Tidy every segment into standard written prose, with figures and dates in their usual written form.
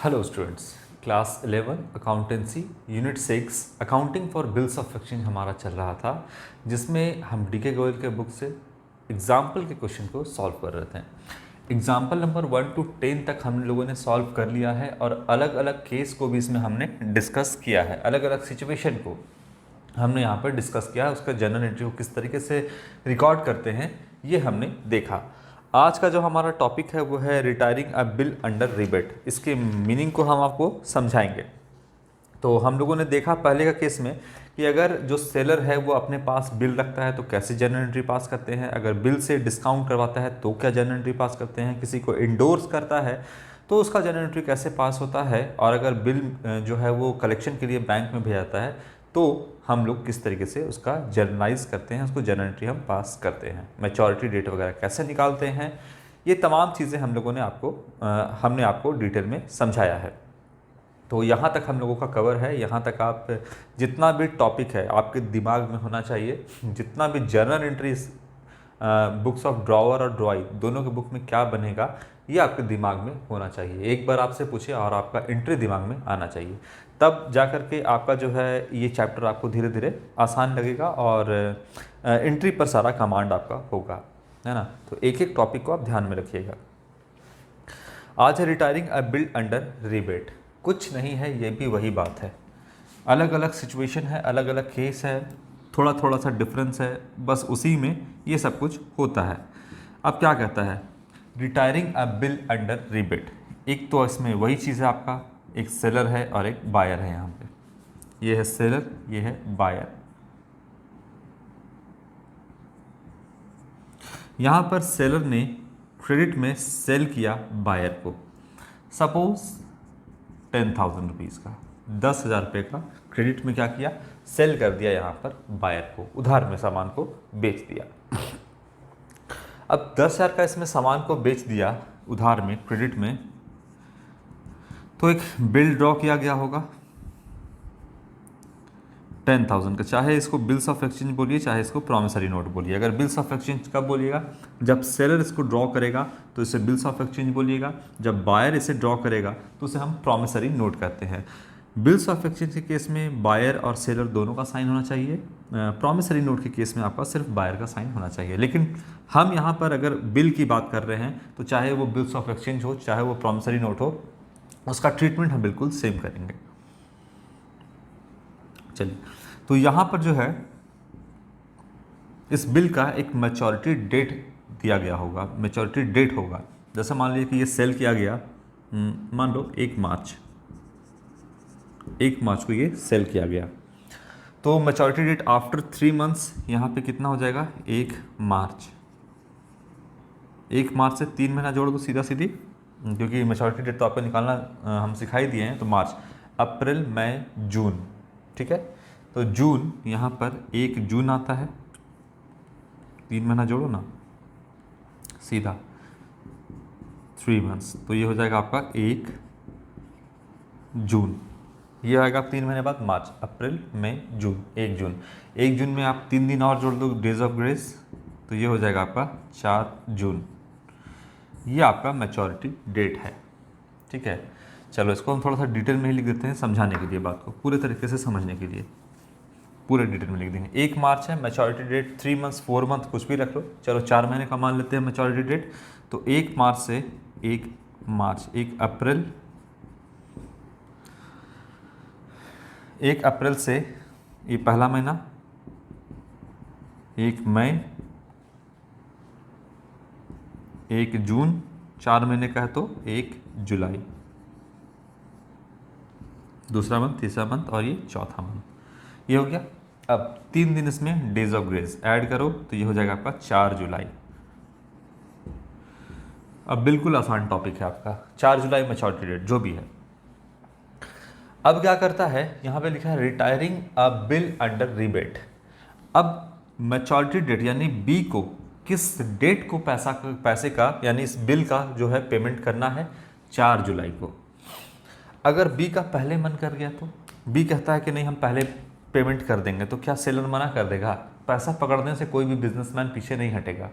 Hello students, class 11 accountancy unit 6 accounting for bills of exchange हमारा चल रहा था, जिसमें हम डीके गोयल के बुक से एग्जाम्पल के क्वेश्चन को सॉल्व कर रहे थे। एग्जाम्पल नंबर 1 to 10 तक हम लोगों ने सॉल्व कर लिया है और अलग अलग केस को भी इसमें हमने डिस्कस किया है। अलग अलग सिचुएशन को हमने यहाँ पर डिस्कस किया है, उसका जर्नल एंट्री को किस तरीके से रिकॉर्ड करते हैं ये हमने देखा। आज का जो हमारा टॉपिक है वो है रिटायरिंग अ बिल अंडर रिबेट। इसके मीनिंग को हम आपको समझाएंगे। तो हम लोगों ने देखा पहले का केस में कि अगर जो सेलर है वो अपने पास बिल रखता है तो कैसे जर्नल एंट्री पास करते हैं, अगर बिल से डिस्काउंट करवाता है तो क्या जर्नल एंट्री पास करते हैं, किसी को इंडोर्स करता है तो उसका जर्नल एंट्री कैसे पास होता है, और अगर बिल जो है वो कलेक्शन के लिए बैंक में भेजाता है तो हम लोग किस तरीके से उसका जर्नलाइज करते हैं, उसको जर्नल एंट्री हम पास करते हैं, मैच्योरिटी डेट वगैरह कैसे निकालते हैं। ये तमाम चीज़ें हम लोगों ने हमने आपको डिटेल में समझाया है। तो यहाँ तक हम लोगों का कवर है। यहाँ तक आप जितना भी टॉपिक है आपके दिमाग में होना चाहिए, जितना भी journal entries books of drawer और ड्रॉई दोनों के बुक में क्या बनेगा ये आपके दिमाग में होना चाहिए। एक बार आपसे पूछे और आपका एंट्री दिमाग में आना चाहिए, तब जा कर के आपका जो है ये चैप्टर आपको धीरे धीरे आसान लगेगा और एंट्री पर सारा कमांड आपका होगा, है ना। तो एक एक टॉपिक को आप ध्यान में रखिएगा। आज है रिटायरिंग अ बिल अंडर रिबेट। कुछ नहीं है, ये भी वही बात है। अलग अलग सिचुएशन है, अलग अलग केस है, थोड़ा थोड़ा सा डिफरेंस है, बस उसी में ये सब कुछ होता है। अब क्या कहता है रिटायरिंग अ बिल अंडर रिबेट। एक तो इसमें वही चीज़ है, आपका एक सेलर है और एक बायर है। यहाँ पे ये है सेलर, ये है बायर। यहाँ पर सेलर ने क्रेडिट में सेल किया बायर को, सपोज 10,000 रुपीज़ का, 10,000 रुपये का क्रेडिट में क्या किया, सेल कर दिया यहाँ पर बायर को, उधार में सामान को बेच दिया। अब 10,000 का इसमें सामान को बेच दिया उधार में, क्रेडिट में, तो एक बिल ड्रॉ किया गया होगा 10,000 का। चाहे इसको बिल्स ऑफ एक्सचेंज बोलिए, चाहे इसको प्रॉमिसरी नोट बोलिए। अगर बिल्स ऑफ एक्सचेंज कब बोलिएगा, जब सेलर इसको ड्रॉ करेगा तो इसे बिल्स ऑफ एक्सचेंज बोलिएगा, जब बायर इसे ड्रॉ करेगा तो उसे हम प्रॉमिसरी नोट कहते हैं। बिल्स ऑफ एक्सचेंज के केस में बायर और सेलर दोनों का साइन होना चाहिए, प्रॉमिसरी नोट के केस में आपका सिर्फ बायर का साइन होना चाहिए। लेकिन हम यहाँ पर अगर बिल की बात कर रहे हैं तो चाहे वो बिल्स ऑफ एक्सचेंज हो, चाहे वो प्रॉमिसरी नोट हो, उसका ट्रीटमेंट हम बिल्कुल सेम करेंगे। चलिए, तो यहाँ पर जो है इस बिल का एक मैच्योरिटी डेट दिया गया होगा, मैच्योरिटी डेट होगा। जैसे मान लीजिए कि ये सेल किया गया, मान लो 1 मार्च को ये सेल किया गया, तो मैच्योरिटी डेट आफ्टर 3 मंथ्स यहाँ पे कितना हो जाएगा, 1 मार्च। 1 मार्च से 3 महीना जोड़ दो सीधा सीधी, क्योंकि मैच्योरिटी डेट तो आपको निकालना हम सिखाई दिए हैं। तो मार्च, अप्रैल, मई, जून, ठीक है। तो जून, यहाँ पर 1 जून आता है, 3 महीना जोड़ो ना सीधा, 3 मंथ्स, तो ये हो जाएगा आपका 1 जून। ये आएगा 3 महीने बाद मार्च, अप्रैल, मई, जून, 1 जून। 1 जून में आप 3 दिन और जोड़ दो, डेज ऑफ ग्रेस, तो ये हो जाएगा आपका 4 जून। ये आपका मैच्योरिटी डेट है, ठीक है। चलो, इसको हम थोड़ा सा डिटेल में ही लिख देते हैं समझाने के लिए, बात को पूरे तरीके से समझने के लिए पूरे डिटेल में लिख देंगे। 1 मार्च है मैच्योरिटी डेट, 3 मंथ्स, 4 मंथ, कुछ भी रख लो, चलो 4 महीने का मान लेते हैं मैच्योरिटी डेट। तो 1 मार्च से 1 मार्च, 1 अप्रैल, 1 अप्रैल से ये पहला महीना, 1 मई, 1 जून, 4 महीने का है तो 1 जुलाई, दूसरा मंथ, तीसरा मंथ और ये चौथा मंथ, ये हो गया। अब 3 दिन इसमें डेज ऑफ ग्रेस ऐड करो तो ये हो जाएगा आपका 4 जुलाई। अब बिल्कुल आसान टॉपिक है आपका, 4 जुलाई मैच्योरिटी डेट जो भी है। अब क्या करता है, यहाँ पे लिखा है रिटायरिंग अ बिल अंडर रिबेट। अब मैच्योरिटी डेट यानी बी को किस डेट को पैसे का यानी इस बिल का जो है पेमेंट करना है, 4 जुलाई को। अगर बी का पहले मन कर गया तो बी कहता है कि नहीं हम पहले पेमेंट कर देंगे, तो क्या सेलर मना कर देगा? पैसा पकड़ने से कोई भी बिजनेसमैन पीछे नहीं हटेगा।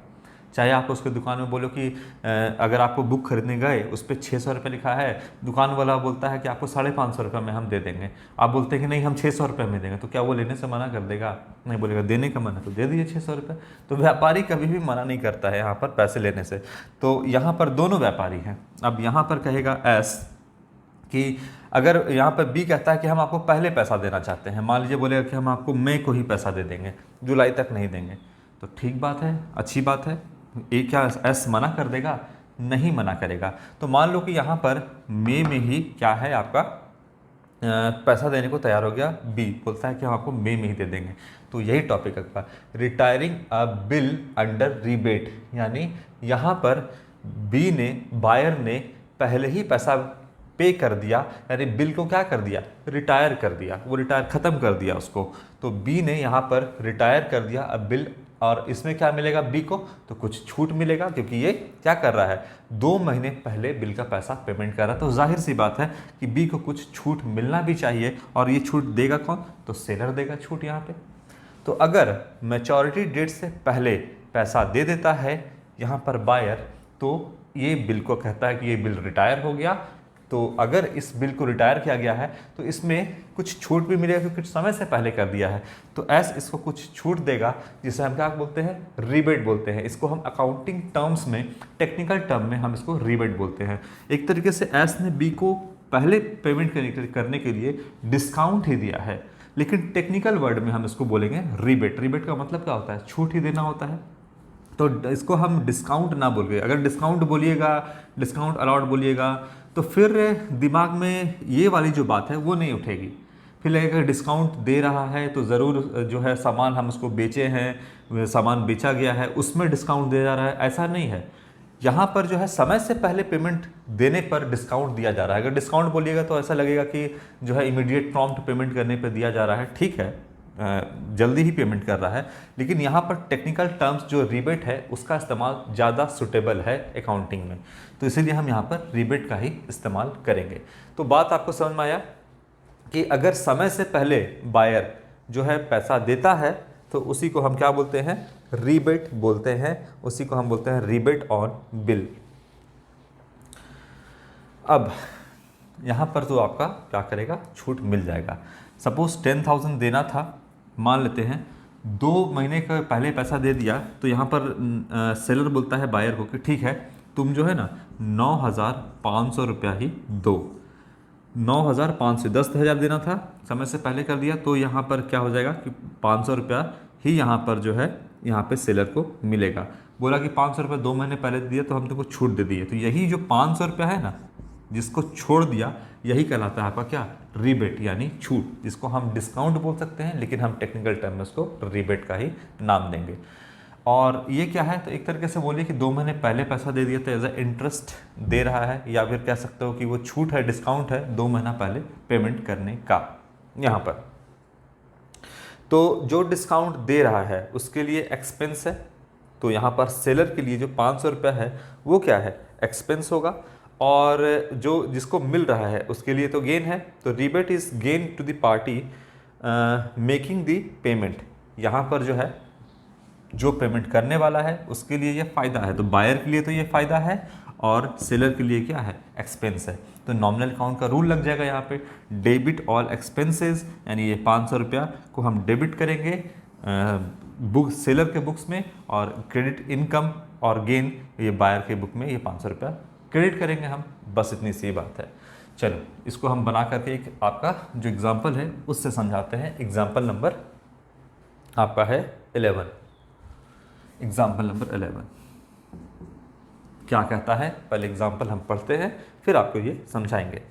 चाहे आप उसके दुकान में बोलो कि अगर आपको बुक खरीदने गए उस पर 600 रुपये लिखा है, दुकान वाला बोलता है कि आपको 550 रुपये में हम दे देंगे, आप बोलते हैं कि नहीं हम 600 रुपये में देंगे, तो क्या वो लेने से मना कर देगा? नहीं बोलेगा, देने का मन है तो दे दीजिए 600 रुपये। तो व्यापारी कभी भी मना नहीं करता है यहाँ पर पैसे लेने से। तो यहाँ पर दोनों व्यापारी हैं। अब यहाँ पर कहेगा एस कि अगर यहाँ पर बी कहता है कि हम आपको पहले पैसा देना चाहते हैं, मान लीजिए बोलेगा कि हम आपको मई को ही पैसा दे देंगे, जुलाई तक नहीं देंगे, तो ठीक बात है, अच्छी बात है। ए क्या एस मना कर देगा? नहीं मना करेगा। तो मान लो कि यहाँ पर मई में ही क्या है आपका पैसा देने को तैयार हो गया, बी बोलता है कि हम आपको मई में ही दे देंगे। तो यही टॉपिक है, रिटायरिंग अ बिल अंडर रिबेट, यानी यहाँ पर बी ने, बायर ने पहले ही पैसा पे कर दिया, यानी बिल को क्या कर दिया? रिटायर कर दिया, वो रिटायर ख़त्म कर दिया उसको। तो बी ने यहाँ पर रिटायर कर दिया अब बिल, और इसमें क्या मिलेगा बी को? तो कुछ छूट मिलेगा, क्योंकि ये क्या कर रहा है? 2 महीने पहले बिल का पैसा पेमेंट कर रहा है। तो जाहिर सी बात है कि बी को कुछ छूट मिलना भी चाहिए, और ये छूट देगा कौन? तो सेलर देगा छूट यहाँ पे। तो अगर मैच्योरिटी डेट से पहले पैसा दे देता है यहाँ पर बायर, तो ये बिल को कहता है कि ये बिल रिटायर हो गया। तो अगर इस बिल को रिटायर किया गया है तो इसमें कुछ छूट भी मिलेगा, क्योंकि कुछ समय से पहले कर दिया है। तो एस इसको कुछ छूट देगा, जिसे हम क्या बोलते हैं? रिबेट बोलते हैं। इसको हम अकाउंटिंग टर्म्स में, टेक्निकल टर्म में हम इसको रिबेट बोलते हैं। एक तरीके से एस ने बी को पहले पेमेंट करने के लिए डिस्काउंट ही दिया है, लेकिन टेक्निकल वर्ड में हम इसको बोलेंगे रिबेट। रिबेट का मतलब क्या होता है? छूट ही देना होता है। तो इसको हम डिस्काउंट ना बोल के, अगर डिस्काउंट बोलिएगा, डिस्काउंट अलाउड बोलिएगा, तो फिर दिमाग में ये वाली जो बात है वो नहीं उठेगी। फिर लगेगा डिस्काउंट दे रहा है तो ज़रूर जो है सामान हम उसको बेचे हैं, सामान बेचा गया है, उसमें डिस्काउंट दिया जा रहा है। ऐसा नहीं है। यहाँ पर जो है समय से पहले पेमेंट देने पर डिस्काउंट दिया जा रहा है। अगर डिस्काउंट बोलिएगा तो ऐसा लगेगा कि जो है इमीडिएट प्रॉम्प्ट पेमेंट करने पर दिया जा रहा है। ठीक है, जल्दी ही पेमेंट कर रहा है, लेकिन यहाँ पर टेक्निकल टर्म्स जो रिबेट है उसका इस्तेमाल ज़्यादा सुटेबल है अकाउंटिंग में, तो इसीलिए हम यहाँ पर रिबेट का ही इस्तेमाल करेंगे। तो बात आपको समझ में आया कि अगर समय से पहले बायर जो है पैसा देता है तो उसी को हम क्या बोलते हैं? रिबेट बोलते हैं। उसी को हम बोलते हैं रिबेट ऑन बिल। अब यहाँ पर तो आपका क्या करेगा? छूट मिल जाएगा। सपोज 10,000 देना था, मान लेते हैं 2 महीने का पहले पैसा दे दिया, तो यहाँ पर सेलर बोलता है बायर को कि ठीक है, तुम जो है ना 9,500 रुपया ही दो। 9,500, 10,000 देना था, समय से पहले कर दिया, तो यहाँ पर क्या हो जाएगा कि 500 रुपया ही यहाँ पर जो है यहाँ पे सेलर को मिलेगा। बोला कि 500 रुपये 2 महीने पहले दिया तो हम तुमको छूट दे दिए। तो यही जो 500 रुपया है ना, जिसको छोड़ दिया, यही कहलाता है आपका क्या? रिबेट, यानी छूट, जिसको हम डिस्काउंट बोल सकते हैं, लेकिन हम टेक्निकल टर्म में उसको रिबेट का ही नाम देंगे। और ये क्या है? तो एक तरीके से बोलिए कि 2 महीने पहले पैसा दे दिया तो एज ए इंटरेस्ट दे रहा है, या फिर कह सकते हो कि वो छूट है, डिस्काउंट है 2 महीना पहले पेमेंट करने का यहाँ पर। तो जो डिस्काउंट दे रहा है उसके लिए एक्सपेंस है, तो यहाँ पर सेलर के लिए जो 500 रुपया है वो क्या है? एक्सपेंस होगा। और जो जिसको मिल रहा है उसके लिए तो गेन है। तो rebate is gain to the party making the payment. यहाँ पर जो है जो पेमेंट करने वाला है उसके लिए ये फ़ायदा है, तो बायर के लिए तो ये फ़ायदा है, और सेलर के लिए क्या है? एक्सपेंस है। तो नॉमिनल अकाउंट का रूल लग जाएगा यहाँ पे, डेबिट ऑल एक्सपेंसेस, यानी ये 500 रुपया को हम डेबिट करेंगे बुक सेलर के बुक्स में, और क्रेडिट इनकम और गेन ये बायर के बुक में ये 500 रुपया क्रेडिट करेंगे हम। बस इतनी सी बात है। चलो इसको हम बना करके एक आपका जो एग्जाम्पल है उससे समझाते हैं। एग्जाम्पल नंबर आपका है 11। एग्जाम्पल नंबर 11 क्या कहता है? पहले एग्जाम्पल हम पढ़ते हैं, फिर आपको ये समझाएंगे।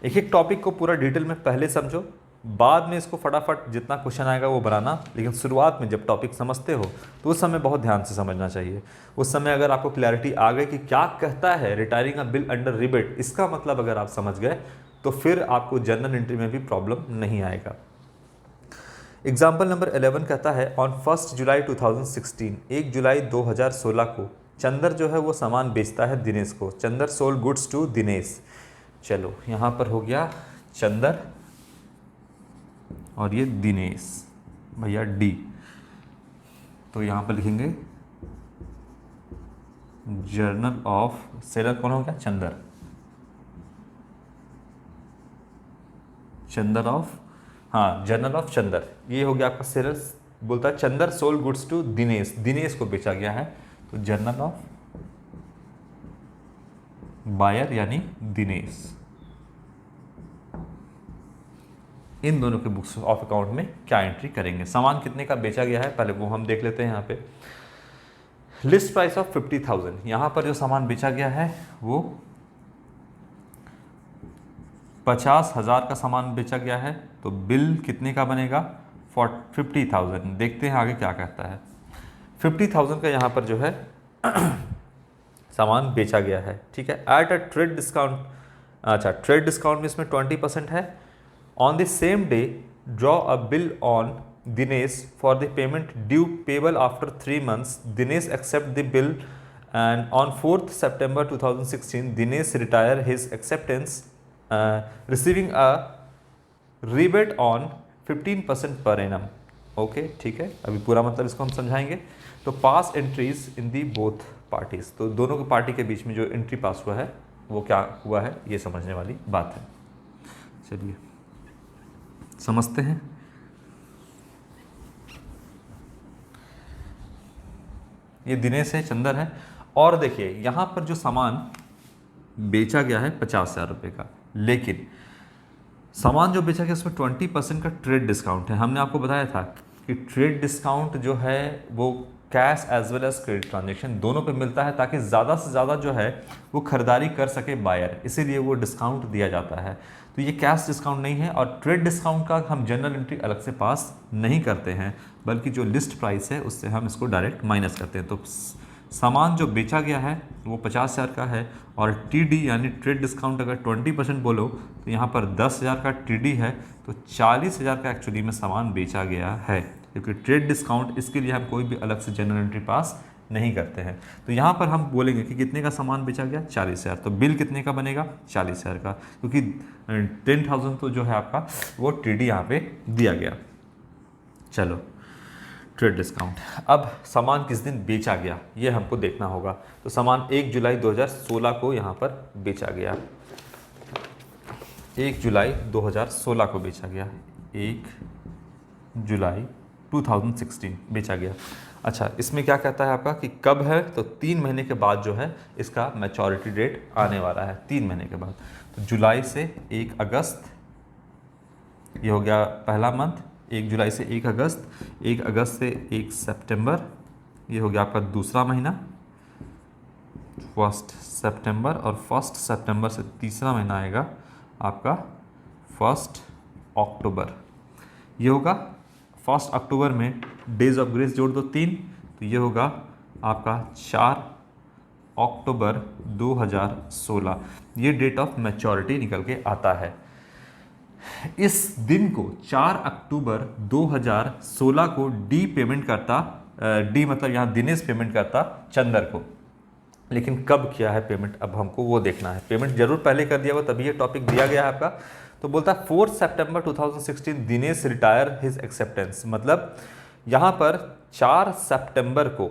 एक एक टॉपिक को पूरा डिटेल में पहले समझो, बाद में इसको फटाफट जितना क्वेश्चन आएगा वो बनाना, लेकिन शुरुआत में जब टॉपिक समझते हो तो उस समय बहुत ध्यान से समझना चाहिए। उस समय अगर आपको क्लैरिटी आ गई कि क्या कहता है रिटायरिंग अ बिल अंडर रिबेट, इसका मतलब अगर आप समझ गए तो फिर आपको जनरल एंट्री में भी प्रॉब्लम नहीं आएगा। एग्जाम्पल नंबर 11 कहता है ऑन 1 जुलाई 2016, 1 जुलाई 2016 को चंदर जो है वो सामान बेचता है दिनेश को। Chander sold goods to Dinesh. चलो यहाँ पर हो गया चंदर और ये दिनेश भैया डी, तो यहाँ पर लिखेंगे जर्नल ऑफ सेलर कौन हो गया? चंदर, चंदर ऑफ, हाँ जर्नल ऑफ चंदर, ये हो गया आपका सेलर। बोलता है Chander sold goods to Dinesh, Dinesh को बेचा गया है, तो जर्नल ऑफ बायर यानी दिनेश। इन दोनों के बुक्स ऑफ अकाउंट में क्या एंट्री करेंगे? सामान कितने का बेचा गया है पहले वो हम देख लेते हैं। यहाँ पे लिस्ट प्राइस ऑफ 50,000, यहाँ पर जो सामान बेचा गया है वो 50,000 का सामान बेचा गया है, तो बिल कितने का बनेगा? 50,000। देखते हैं आगे क्या कहता है। 50,000 का यहाँ पर जो है सामान बेचा गया है, ठीक है, एट अ ट्रेड डिस्काउंट। अच्छा, ट्रेड डिस्काउंट में इसमें 20% है। On the same day draw a bill on Dinesh for the payment due payable after 3 months। Dinesh accept the bill and on 4th September 2016 Dinesh retire his acceptance receiving a rebate on 15% per annum. Okay, ठीक है, अभी पूरा मतलब इसको हम समझाएंगे। तो pass entries in the both parties, तो दोनों के पार्टी के बीच में जो एंट्री पास हुआ है वो क्या हुआ है, ये समझने वाली बात है। चलिए समझते हैं। ये दिनेश है, चंदर है, और देखिए यहाँ पर जो सामान बेचा गया है 50,000 रुपये का, लेकिन सामान जो बेचा गया उसमें 20% का ट्रेड डिस्काउंट है। हमने आपको बताया था कि ट्रेड डिस्काउंट जो है वो cash as well as credit transaction दोनों पे मिलता है, ताकि ज़्यादा से ज़्यादा जो है वो खरीदारी कर सके बायर, इसीलिए वो डिस्काउंट दिया जाता है। तो ये कैश डिस्काउंट नहीं है, और ट्रेड डिस्काउंट का हम जनरल एंट्री अलग से पास नहीं करते हैं, बल्कि जो लिस्ट प्राइस है उससे हम इसको डायरेक्ट माइनस करते हैं। तो सामान जो बेचा गया है वो 50,000 का है, और टीडी यानी ट्रेड डिस्काउंट अगर 20% बोलो तो यहाँ पर 10,000 का टीडी है, तो 40,000 का एक्चुअली में सामान बेचा गया है, क्योंकि ट्रेड डिस्काउंट इसके लिए हम कोई भी अलग से जनरल एंट्री पास नहीं करते हैं। तो यहाँ पर हम बोलेंगे कि कितने का सामान बेचा गया? 40,000। तो बिल कितने का बनेगा? 40,000 का, क्योंकि 10,000 तो जो है आपका वो टीडी यहाँ पे दिया गया। चलो, ट्रेड डिस्काउंट। अब सामान किस दिन बेचा गया ये हमको देखना होगा। तो सामान 1 जुलाई 2016 को यहाँ पर बेचा गया, 1 जुलाई 2016 को बेचा गया, 1 जुलाई 2016 बेचा गया। अच्छा, इसमें क्या कहता है आपका कि कब है? तो 3 महीने के बाद जो है इसका मैच्योरिटी डेट आने वाला है, 3 महीने के बाद। तो जुलाई से 1 अगस्त, ये हो गया पहला मंथ, 1 जुलाई से 1 अगस्त, 1 अगस्त से 1 सितंबर, ये हो गया आपका दूसरा महीना 1 सितंबर, और 1 सितंबर से तीसरा महीना आएगा आपका 1 अक्टूबर। ये होगा 1 अक्टूबर में डेज ऑफ ग्रेस जोड़ दो 3, तो ये होगा आपका 4 अक्टूबर 2016, ये डेट ऑफ मैच्योरिटी निकल के आता है। इस दिन को 4 अक्टूबर 2016 को डी पेमेंट करता, डी मतलब यहाँ दिनेश पेमेंट करता चंदर को, लेकिन कब किया है पेमेंट अब हमको वो देखना है। पेमेंट जरूर पहले कर दिया हो, तभी ये टॉपिक दिया गया है आपका। तो बोलता है 4 सितंबर 2016 दिनेश रिटायर हिज एक्सेप्टेंस, मतलब यहाँ पर 4 सितंबर को,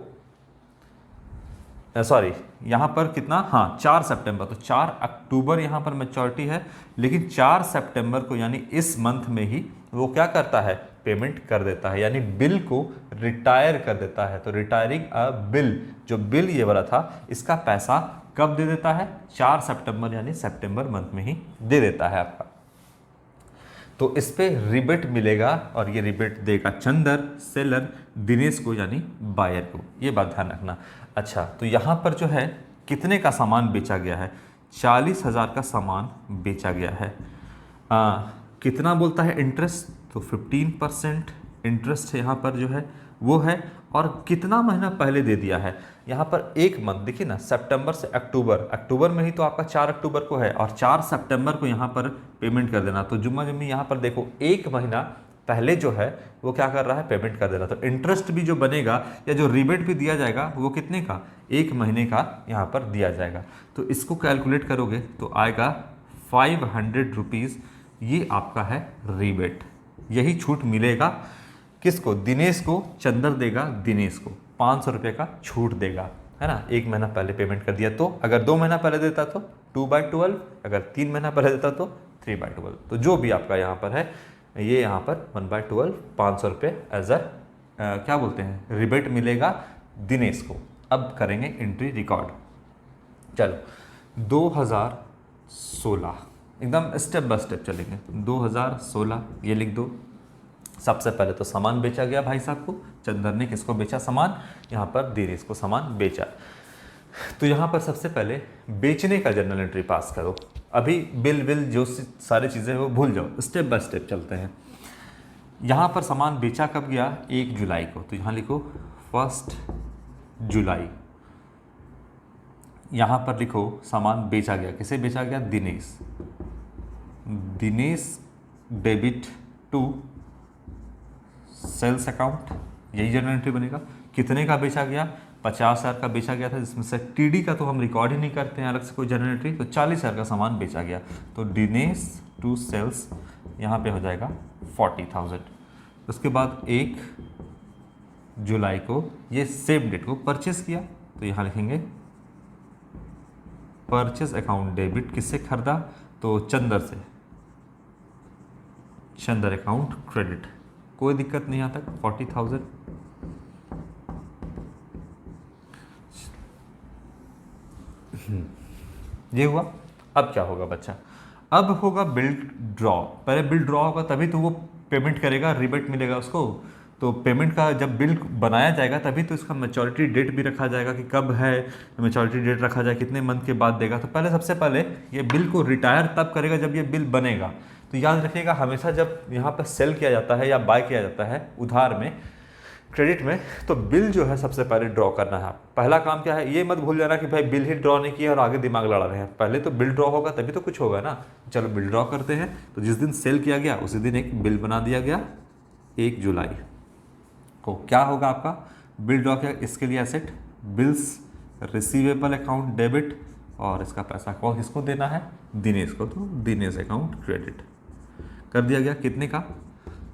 सॉरी यहाँ पर कितना, हाँ 4 सितंबर, तो 4 अक्टूबर यहाँ पर मैच्योरिटी है, लेकिन 4 सितंबर को यानी इस मंथ में ही वो क्या करता है? पेमेंट कर देता है, यानी बिल को रिटायर कर देता है। तो रिटायरिंग अ बिल, जो बिल ये वाला था इसका पैसा कब दे देता है? 4 सितंबर यानी सितंबर मंथ में ही दे देता है आपका। तो इस पे रिबेट मिलेगा, और ये रिबेट देगा चंदर, सेलर, दिनेश को यानी बायर को, ये बात ध्यान रखना। अच्छा, तो यहाँ पर जो है कितने का सामान बेचा गया है? 40,000 का सामान बेचा गया है। कितना बोलता है इंटरेस्ट? तो 15% इंटरेस्ट यहाँ पर जो है वो है, और कितना महीना पहले दे दिया है? यहाँ पर 1 मंथ, देखिए ना, सितंबर से अक्टूबर, अक्टूबर में ही तो आपका 4 अक्टूबर को है, और 4 सितंबर को यहाँ पर पेमेंट कर देना। तो जुम्मा जुम्मी यहाँ पर देखो 1 महीना पहले जो है वो क्या कर रहा है? पेमेंट कर दे रहा। तो इंटरेस्ट भी जो बनेगा या जो रिबेट भी दिया जाएगा वो कितने का? 1 महीने का यहाँ पर दिया जाएगा। तो इसको कैलकुलेट करोगे तो आएगा 500 रुपीज़, ये आपका है रिबेट। यही छूट मिलेगा किसको? दिनेश को। चंदर देगा दिनेश को 500 रुपये का छूट देगा, है ना, 1 महीना पहले पेमेंट कर दिया तो, अगर 2 महीना पहले देता तो 2/12, अगर 3 महीना पहले देता तो 3/12। तो जो भी आपका यहाँ पर है ये यहाँ पर 1/12 500 रुपये एज क्या बोलते हैं रिबेट मिलेगा दिनेश को। अब करेंगे एंट्री रिकॉर्ड। चलो 2016 एकदम स्टेप बाय स्टेप चलेंगे। 2016 ये लिख दो। सबसे पहले तो सामान बेचा गया भाई साहब को, चंदर ने किसको बेचा सामान, यहाँ पर दिनेश को सामान बेचा। तो यहाँ पर सबसे पहले बेचने का जर्नल एंट्री पास करो। अभी बिल विल जो सारी चीज़ें वो भूल जाओ, स्टेप बाय स्टेप चलते हैं। यहाँ पर सामान बेचा कब गया, 1 जुलाई को, तो यहाँ लिखो 1 जुलाई। यहाँ पर लिखो सामान बेचा गया, किसे बेचा गया, Dinesh. Dinesh debit to sales account, यही जर्नल एंट्री बनेगा। कितने का बेचा गया, 50,000 का बेचा गया था, जिसमें से टीडी का तो हम रिकॉर्ड ही नहीं करते हैं अलग से कोई जर्नल एंट्री, तो 40,000 का सामान बेचा गया। तो दिनेश टू सेल्स यहाँ पे हो जाएगा 40,000। उसके बाद 1 जुलाई को ये सेम डेट को परचेस किया, तो यहाँ लिखेंगे परचेस अकाउंट डेबिट, किससे खरीदा, तो चंदर से, चंदर अकाउंट क्रेडिट। कोई दिक्कत नहीं आता, 40,000। ये हुआ। अब क्या होगा बच्चा, अब होगा बिल ड्रॉ। पहले बिल ड्रॉ होगा तभी तो वो पेमेंट करेगा, रिबेट मिलेगा उसको। तो पेमेंट का जब बिल बनाया जाएगा तभी तो इसका मैच्योरिटी डेट भी रखा जाएगा कि कब है, मैच्योरिटी डेट रखा जाए कितने मंथ के बाद देगा। तो पहले सबसे पहले ये बिल को रिटायर तब करेगा जब ये बिल बनेगा। तो याद रखिएगा हमेशा जब यहाँ पर सेल किया जाता है या बाय किया जाता है उधार में, क्रेडिट में, तो बिल जो है सबसे पहले ड्रॉ करना है। पहला काम क्या है, ये मत भूल जाना कि भाई बिल ही ड्रॉ नहीं किया और आगे दिमाग लड़ा रहे हैं। पहले तो बिल ड्रॉ होगा तभी तो कुछ होगा ना। चलो बिल ड्रॉ करते हैं। तो जिस दिन सेल किया गया उसी दिन एक बिल बना दिया गया, 1 जुलाई को। क्या होगा आपका, बिल ड्रॉ किया, इसके लिए asset bills receivable account debit, और इसका पैसा कौन किसको देना है, दिनेश को, तो दिनेश अकाउंट क्रेडिट कर दिया गया। कितने का,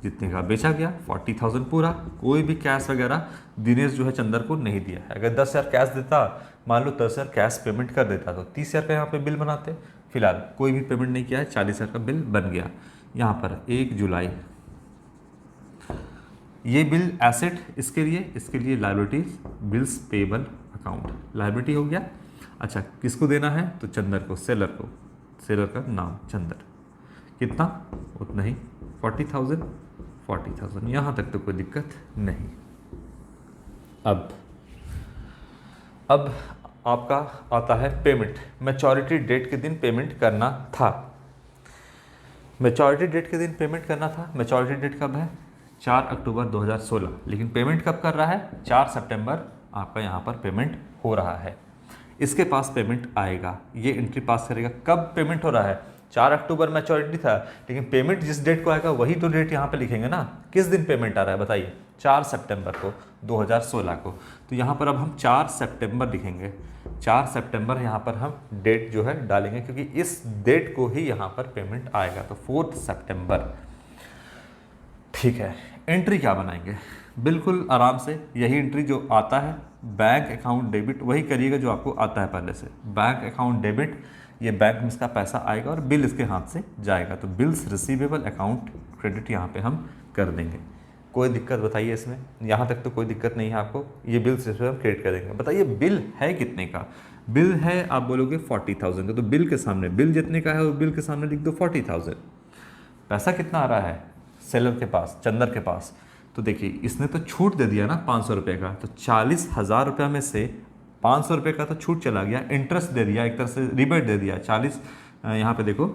जितने का बेचा गया 40,000 पूरा। कोई भी कैश वगैरह दिनेश जो है चंदर को नहीं दिया है। अगर 10,000 कैश देता, मान लो 10,000 कैश पेमेंट कर देता तो 30,000 का यहाँ पे बिल बनाते। फिलहाल कोई भी पेमेंट नहीं किया है, 40,000 का बिल बन गया। यहाँ पर 1 जुलाई ये बिल एसेट, इसके लिए liabilities bills payable account, liability हो गया। अच्छा किसको देना है, तो चंदर को, सेलर को, सेलर का नाम चंदर। कितना, उतना ही 40,000 यहाँ तक तो कोई दिक्कत नहीं। अब आपका आता है पेमेंट। मैच्योरिटी डेट के दिन पेमेंट करना था, मैच्योरिटी डेट के दिन पेमेंट करना था। मैच्योरिटी डेट कब है, 4 अक्टूबर 2016, लेकिन पेमेंट कब कर रहा है, 4 सितंबर आपका यहाँ पर पेमेंट हो रहा है। इसके पास पेमेंट आएगा, ये एंट्री पास करेगा। कब पेमेंट हो रहा है, 4 अक्टूबर मैच्योरिटी था, लेकिन पेमेंट जिस डेट को आएगा वही तो डेट यहाँ पे लिखेंगे ना। किस दिन पेमेंट आ रहा है बताइए, 4 सितंबर को 2016 को। तो यहाँ पर अब हम 4 सितंबर लिखेंगे, 4 सितंबर यहाँ पर हम डेट जो है डालेंगे, क्योंकि इस डेट को ही यहाँ पर पेमेंट आएगा। तो 4 सितंबर, ठीक है। एंट्री क्या बनाएंगे, बिल्कुल आराम से यही एंट्री जो आता है, बैंक अकाउंट डेबिट, वही करिएगा जो आपको आता है पहले से। बैंक अकाउंट डेबिट, ये बैंक में इसका पैसा आएगा और बिल इसके हाथ से जाएगा। तो बिल्स रिसीवेबल अकाउंट क्रेडिट यहाँ पे हम कर देंगे। कोई दिक्कत बताइए इसमें, यहाँ तक तो कोई दिक्कत नहीं है आपको। ये बिल्स रिसीवेबल क्रेडिट कर देंगे। बताइए बिल है कितने का, बिल है आप बोलोगे 40,000 का, तो बिल के सामने बिल जितने का है वो बिल के सामने लिख दो 40,000। पैसा कितना आ रहा है सेलर के पास, चंदर के पास, तो देखिए इसने तो छूट दे दिया ना 500 रुपये का। तो 40,000 रुपये में से 500 रुपये का तो छूट चला गया, इंटरेस्ट दे दिया, एक तरह से रिबेट दे दिया। 40 यहाँ पे देखो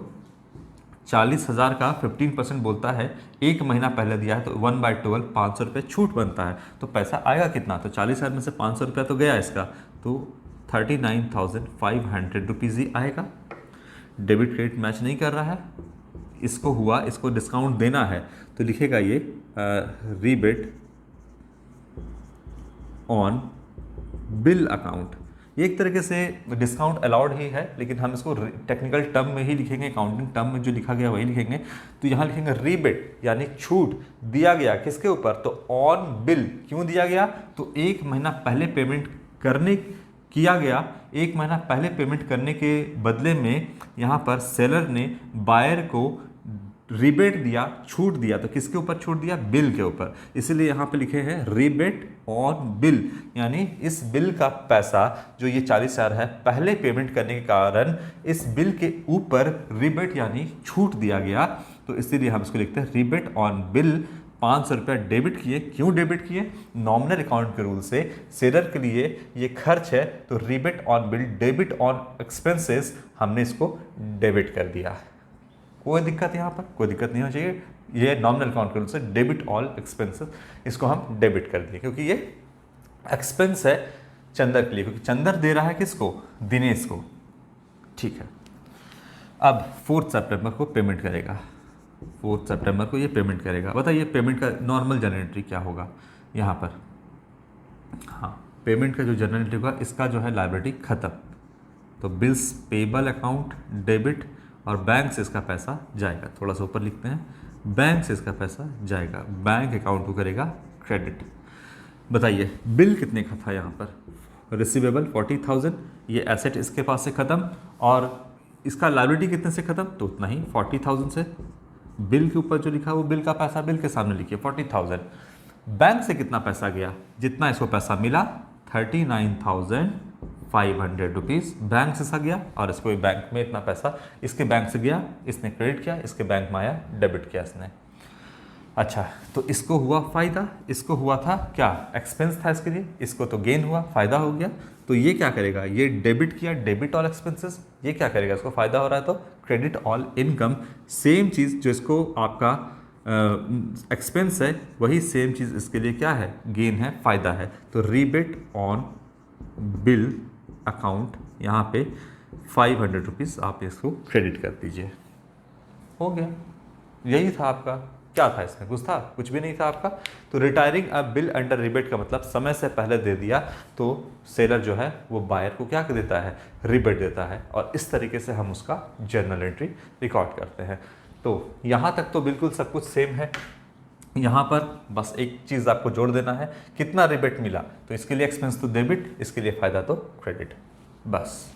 40,000 का 15% बोलता है, 1 महीना पहले दिया है, तो 1/12 500 रुपये छूट बनता है। तो पैसा आएगा कितना, तो 40,000 में से 500 रुपया तो गया इसका, तो 39,500 रुपीज़ ही आएगा। डेबिट क्रेडिट मैच नहीं कर रहा है, इसको हुआ, इसको डिस्काउंट देना है, तो लिखेगा ये रीबेट ऑन बिल अकाउंट। ये एक तरीके से डिस्काउंट अलाउड ही है, लेकिन हम इसको टेक्निकल टर्म में ही लिखेंगे, अकाउंटिंग टर्म में जो लिखा गया वही लिखेंगे। तो यहाँ लिखेंगे रीबेट, यानी छूट दिया गया किसके ऊपर, तो ऑन बिल। क्यों दिया गया, तो 1 महीना पहले पेमेंट करने किया गया, 1 महीना पहले पेमेंट करने के बदले में यहाँ पर सेलर ने बायर को रिबेट दिया, छूट दिया। तो किसके ऊपर छूट दिया? बिल के ऊपर। इसीलिए यहाँ पे लिखे हैं रिबेट ऑन बिल, यानी इस बिल का पैसा जो ये 40,000 है पहले पेमेंट करने के कारण इस बिल के ऊपर रिबेट यानी छूट दिया गया। तो इसीलिए हम इसको लिखते हैं रिबेट ऑन बिल। 500 रुपया डेबिट किए। क्यों डेबिट किए? नॉमिनल अकाउंट के रूल से सेलर के लिए ये खर्च है, तो rebate on bill, debit on expenses, हमने इसको डेबिट कर दिया। कोई दिक्कत यहाँ पर? कोई दिक्कत नहीं हो चाहिए। ये नॉमिनल अकाउंट के रूल से डेबिट ऑल एक्सपेंसेस, इसको हम डेबिट कर दिए क्योंकि ये एक्सपेंस है चंदर के लिए, क्योंकि चंदर दे रहा है किसको? दिनेश को। ठीक है, अब 4 सितंबर को पेमेंट करेगा। 4 सितंबर को ये पेमेंट करेगा। बताइए पेमेंट का नॉर्मल जनरल एंट्री क्या होगा यहाँ पर? हाँ, पेमेंट का जो जनरल एंट्री होगा, इसका जो है लायबिलिटी खत्म, तो बिल्स पेबल अकाउंट डेबिट, और बैंक से इसका पैसा जाएगा। थोड़ा सा ऊपर लिखते हैं, बैंक से इसका पैसा जाएगा, बैंक अकाउंट को करेगा क्रेडिट। बताइए बिल कितने का था यहाँ पर? रिसीवेबल 40,000, ये एसेट इसके पास से ख़त्म, और इसका लायबिलिटी कितने से ख़त्म? तो उतना ही 40,000 से। बिल के ऊपर जो लिखा है वो बिल का पैसा बिल के सामने लिखिए 40,000। बैंक से कितना पैसा गया? जितना इसको पैसा मिला 39,500 रुपीज़ बैंक से सा गया, और इसको बैंक में इतना पैसा इसके बैंक से गया, इसने क्रेडिट किया, इसके बैंक में आया, डेबिट किया इसने। अच्छा, तो इसको हुआ फ़ायदा, इसको हुआ था क्या? एक्सपेंस था इसके लिए, इसको तो गेन हुआ, फ़ायदा हो गया। तो ये क्या करेगा? ये डेबिट किया, डेबिट ऑल एक्सपेंसेस, ये क्या करेगा? इसको फ़ायदा हो रहा है तो क्रेडिट ऑल इनकम। सेम चीज़ जो इसको आपका एक्सपेंस है, वही सेम चीज़ इसके लिए क्या है? गेन है, फ़ायदा है। तो रिबेट ऑन बिल अकाउंट, यहाँ पे 500 रुपीज़ आप इसको क्रेडिट कर दीजिए। हो गया, यही था आपका। क्या था इसमें? कुछ था? कुछ भी नहीं था आपका। तो रिटायरिंग अ बिल अंडर रिबेट का मतलब समय से पहले दे दिया तो सेलर जो है वो बायर को क्या कर देता है? रिबेट देता है, और इस तरीके से हम उसका जर्नल एंट्री रिकॉर्ड करते हैं। तो यहाँ तक तो बिल्कुल सब कुछ सेम है। यहाँ पर बस एक चीज़ आपको जोड़ देना है, कितना रिबेट मिला, तो इसके लिए एक्सपेंस तो डेबिट, इसके लिए फ़ायदा तो क्रेडिट। बस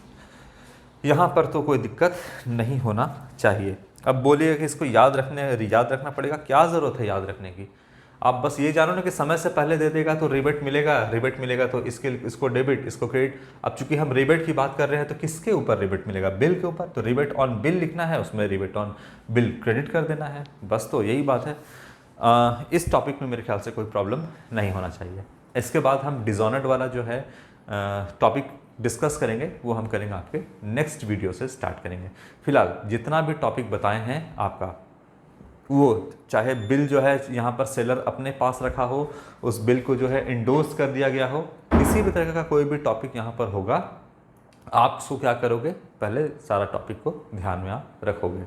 यहाँ पर तो कोई दिक्कत नहीं होना चाहिए। अब बोलिए कि इसको याद रखना पड़ेगा। क्या ज़रूरत है याद रखने की? आप बस ये जानो ना कि समय से पहले दे देगा तो रिबेट मिलेगा तो इसको डेबिट, इसको क्रेडिट। अब चूंकि हम रिबेट की बात कर रहे हैं तो किसके ऊपर रिबेट मिलेगा? बिल के ऊपर। तो रिबेट ऑन बिल लिखना है, उसमें रिबेट ऑन बिल क्रेडिट कर देना है। बस तो यही बात है। इस टॉपिक में मेरे ख्याल से कोई प्रॉब्लम नहीं होना चाहिए। इसके बाद हम डिसऑनर्ड वाला जो है टॉपिक डिस्कस करेंगे, वो हम करेंगे आपके नेक्स्ट वीडियो से स्टार्ट करेंगे। फिलहाल जितना भी टॉपिक बताए हैं आपका, वो चाहे बिल जो है यहाँ पर सेलर अपने पास रखा हो, उस बिल को जो है इंडोर्स कर दिया गया हो, किसी भी तरह का कोई भी टॉपिक यहाँ पर होगा, आप उसको क्या करोगे? पहले सारा टॉपिक को ध्यान में आप रखोगे,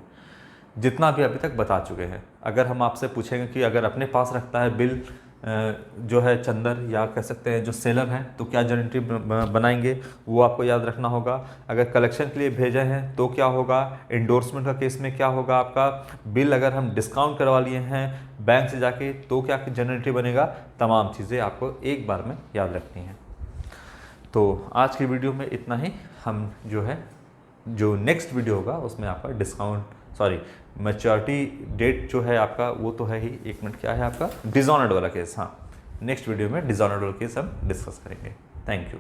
जितना भी अभी तक बता चुके हैं। अगर हम आपसे पूछेंगे कि अगर अपने पास रखता है बिल जो है चंदर, या कह सकते हैं जो सेलर हैं, तो क्या जनरल एंट्री बनाएंगे, वो आपको याद रखना होगा। अगर कलेक्शन के लिए भेजे हैं तो क्या होगा, इंडोर्समेंट का केस में क्या होगा आपका, बिल अगर हम डिस्काउंट करवा लिए हैं बैंक से जाके तो क्या जनरल एंट्री बनेगा। तमाम चीज़ें आपको एक बार में याद रखनी है। तो आज की वीडियो में इतना ही। हम जो नेक्स्ट वीडियो होगा उसमें आपका मैच्योरिटी डेट जो है आपका, वो तो है ही। 1 मिनट, क्या है आपका? डिसऑनर्ड वाला केस। हाँ, नेक्स्ट वीडियो में डिसऑनर्ड वाला केस हम डिस्कस करेंगे। Thank you.